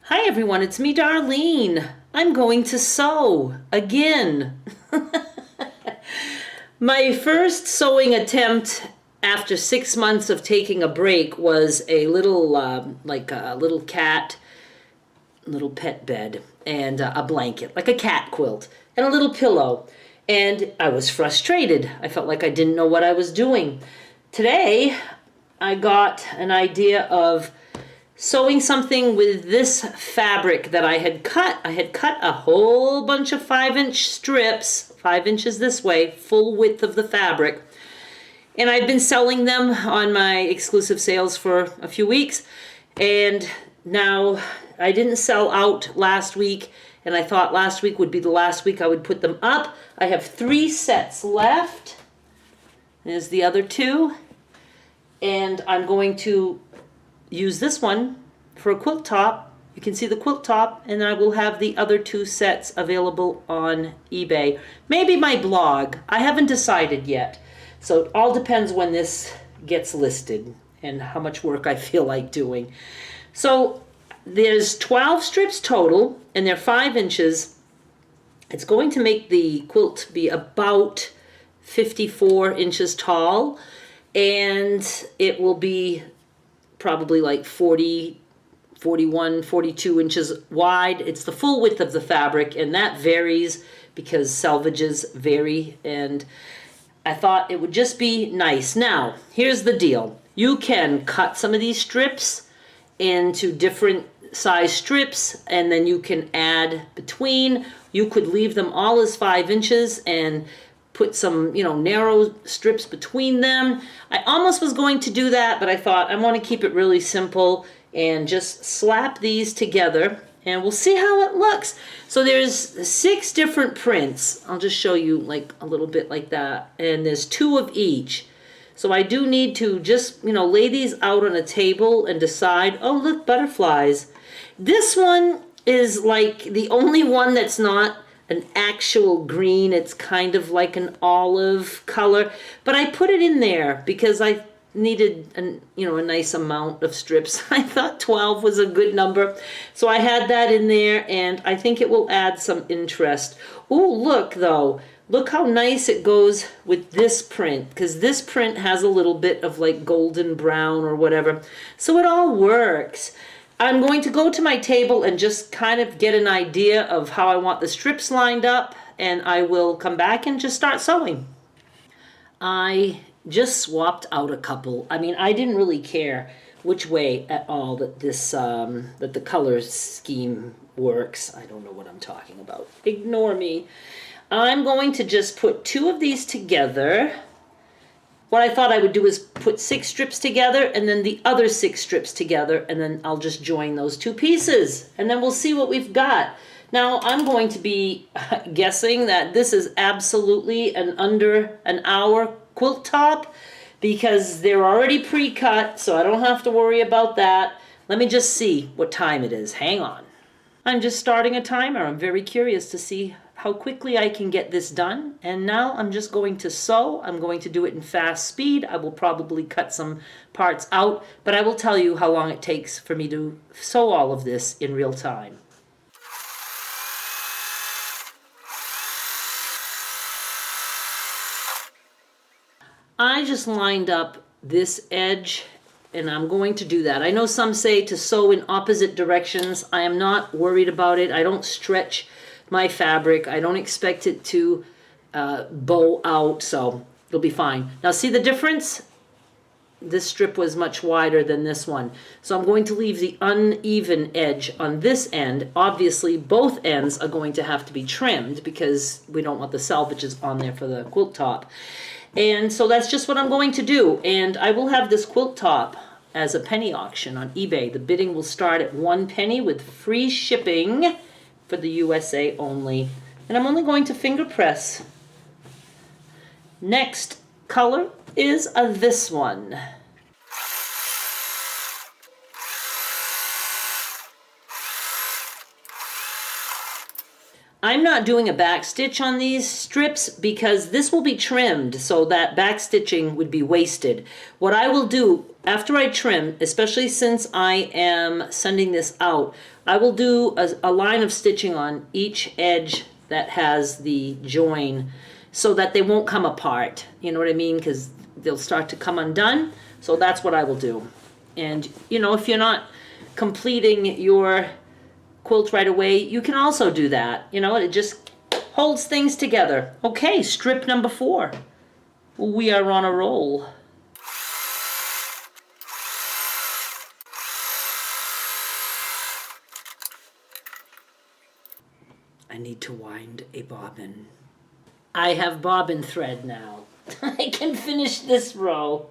Hi everyone, it's me, Darlene. I'm going to sew again. My first sewing attempt after 6 months of taking a break was a little, like a little cat, little pet bed, and a blanket, like a cat quilt, and a little pillow. And I was frustrated. I felt like I didn't know what I was doing. Today, I got an idea of sewing something with this fabric that I had cut. I had cut a whole bunch of 5-inch strips, 5 inches this way, full width of the fabric. And I've been selling them on my exclusive sales for a few weeks. And now I didn't sell out last week, and I thought last week would be the last week I would put them up. I have 3 sets left. There's the other 2. And I'm going to use this one for a quilt top. You can see the quilt top, and I will have the other 2 sets available on eBay. Maybe my blog. I haven't decided yet. So it all depends when this gets listed and how much work I feel like doing. So there's 12 strips total, and they're 5 inches. It's going to make the quilt be about 54 inches tall, and it will be probably like 40, 41, 42 inches wide. It's the full width of the fabric, and that varies because selvages vary, and I thought it would just be nice. Now, here's the deal. You can cut some of these strips into different size strips, and then you can add between. You could leave them all as 5 inches and put some, narrow strips between them. I almost was going to do that, but I thought I want to keep it really simple and just slap these together, and we'll see how it looks. So there's 6 different prints. I'll just show you like a little bit like that, and there's 2 of each. So I do need to just, lay these out on a table and decide, oh, look, butterflies. This one is like the only one that's not an actual green. It's kind of like an olive color, but I put it in there because I needed a nice amount of strips. I thought 12 was a good number, so I had that in there, and I think it will add some interest. Oh, look though, look how nice it goes with this print, because this print has a little bit of like golden brown or whatever, so it all works. I'm going to go to my table and just kind of get an idea of how I want the strips lined up, and I will come back and just start sewing. I just swapped out a couple. I mean, I didn't really care which way at all that that the color scheme works. I don't know what I'm talking about. Ignore me. I'm going to just put 2 of these together. What I thought I would do is put 6 strips together and then the other 6 strips together, and then I'll just join those 2 pieces, and then we'll see what we've got. Now I'm going to be guessing that this is absolutely an under an hour quilt top because they're already pre-cut, so I don't have to worry about that. Let me just see what time it is. Hang on. I'm just starting a timer. I'm very curious to see how quickly I can get this done. And now I'm just going to sew. I'm going to do it in fast speed. I will probably cut some parts out, but I will tell you how long it takes for me to sew all of this in real time. I just lined up this edge, and I'm going to do that. I know some say to sew in opposite directions. I am not worried about it. I don't stretch my fabric. I don't expect it to bow out, so it'll be fine. Now see the difference? This strip was much wider than this one. So I'm going to leave the uneven edge on this end. Obviously, both ends are going to have to be trimmed because we don't want the selvages on there for the quilt top. And so that's just what I'm going to do. And I will have this quilt top as a penny auction on eBay. The bidding will start at 1 penny with free shipping for the USA only. And I'm only going to finger press. Next color is this one. I'm not doing a back stitch on these strips because this will be trimmed, so that back stitching would be wasted. What I will do after I trim, especially since I am sending this out, I will do a line of stitching on each edge that has the join so that they won't come apart. You know what I mean? Because they'll start to come undone. So that's what I will do. And, you know, if you're not completing your quilt right away, you can also do that. You know, it just holds things together. Okay, strip number 4. We are on a roll. I need to wind a bobbin. I have bobbin thread now. I can finish this row.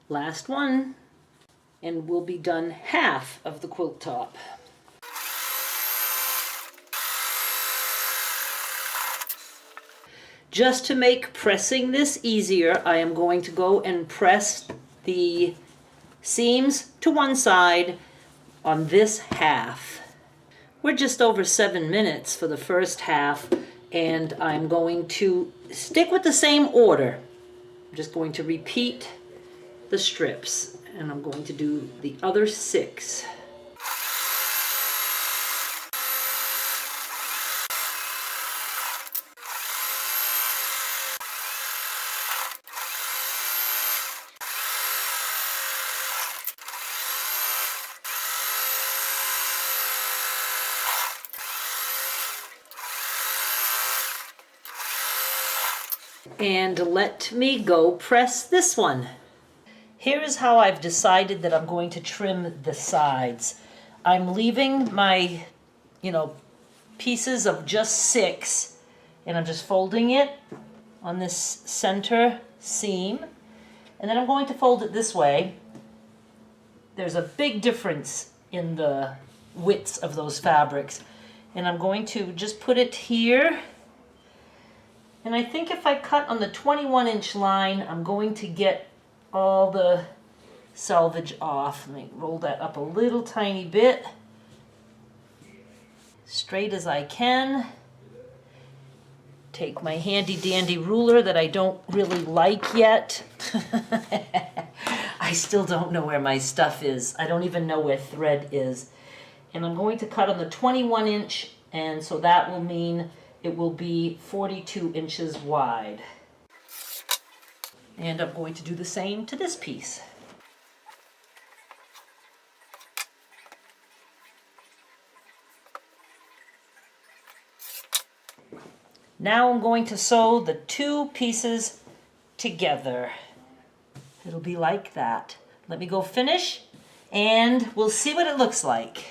Last one, and we'll be done half of the quilt top. Just to make pressing this easier, I am going to go and press the seams to one side on this half. We're just over 7 minutes for the first half, and I'm going to stick with the same order. I'm just going to repeat the strips, and I'm going to do the other 6. And let me go press this one. Here is how I've decided that I'm going to trim the sides. I'm leaving my, pieces of just 6, and I'm just folding it on this center seam. And then I'm going to fold it this way. There's a big difference in the widths of those fabrics. And I'm going to just put it here. And I think if I cut on the 21-inch line, I'm going to get all the selvage off. Let me roll that up a little tiny bit. Straight as I can. Take my handy dandy ruler that I don't really like yet. I still don't know where my stuff is. I don't even know where thread is. And I'm going to cut on the 21-inch, and so that will mean it will be 42 inches wide. And I'm going to do the same to this piece. Now I'm going to sew the 2 pieces together. It'll be like that. Let me go finish, and we'll see what it looks like.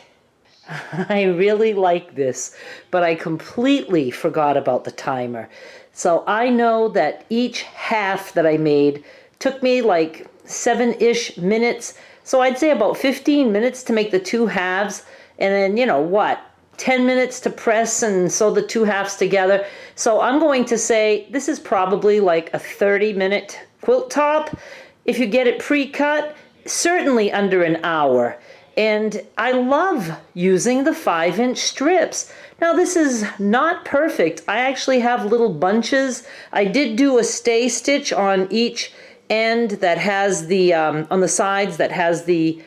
I really like this, but I completely forgot about the timer. So I know that each half that I made took me like 7-ish minutes. So I'd say about 15 minutes to make the 2 halves. And then, 10 minutes to press and sew the 2 halves together. So I'm going to say this is probably like a 30-minute quilt top. If you get it pre-cut, certainly under an hour. And I love using the 5-inch strips. Now this is not perfect. I actually have little bunches. I did do a stay stitch on each end that has the, on the sides that has the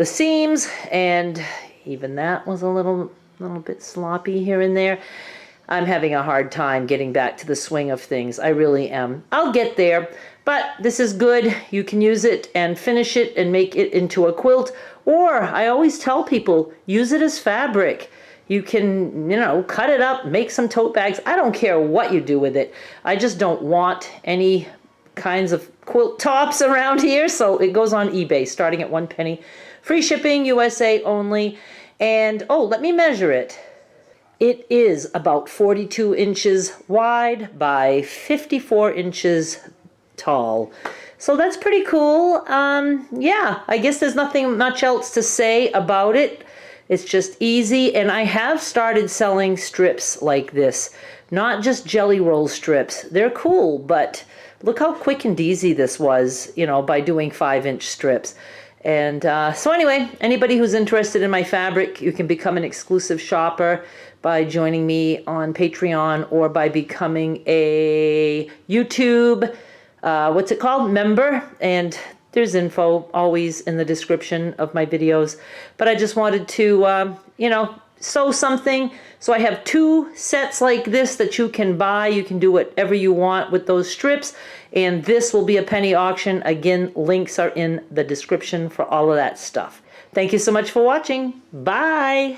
seams, and even that was a little bit sloppy here and there. I'm having a hard time getting back to the swing of things. I really am. I'll get there, but this is good. You can use it and finish it and make it into a quilt. Or I always tell people, use it as fabric. You can, cut it up, make some tote bags. I don't care what you do with it. I just don't want any kinds of quilt tops around here. So it goes on eBay starting at 1 penny. Free shipping, USA only. And, let me measure it. It is about 42 inches wide by 54 inches tall. So that's pretty cool. Yeah, I guess there's nothing much else to say about it. It's just easy, and I have started selling strips like this. not just jelly roll strips. They're cool, but look how quick and easy this was, you know, by doing 5-inch strips. And so anyway, anybody who's interested in my fabric, you can become an exclusive shopper by joining me on Patreon or by becoming a YouTube, what's it called, member. And there's info always in the description of my videos. But I just wanted to, you know, sew something. So I have 2 sets like this that you can buy. You can do whatever you want with those strips. And this will be a penny auction. Again, links are in the description for all of that stuff. Thank you so much for watching. Bye.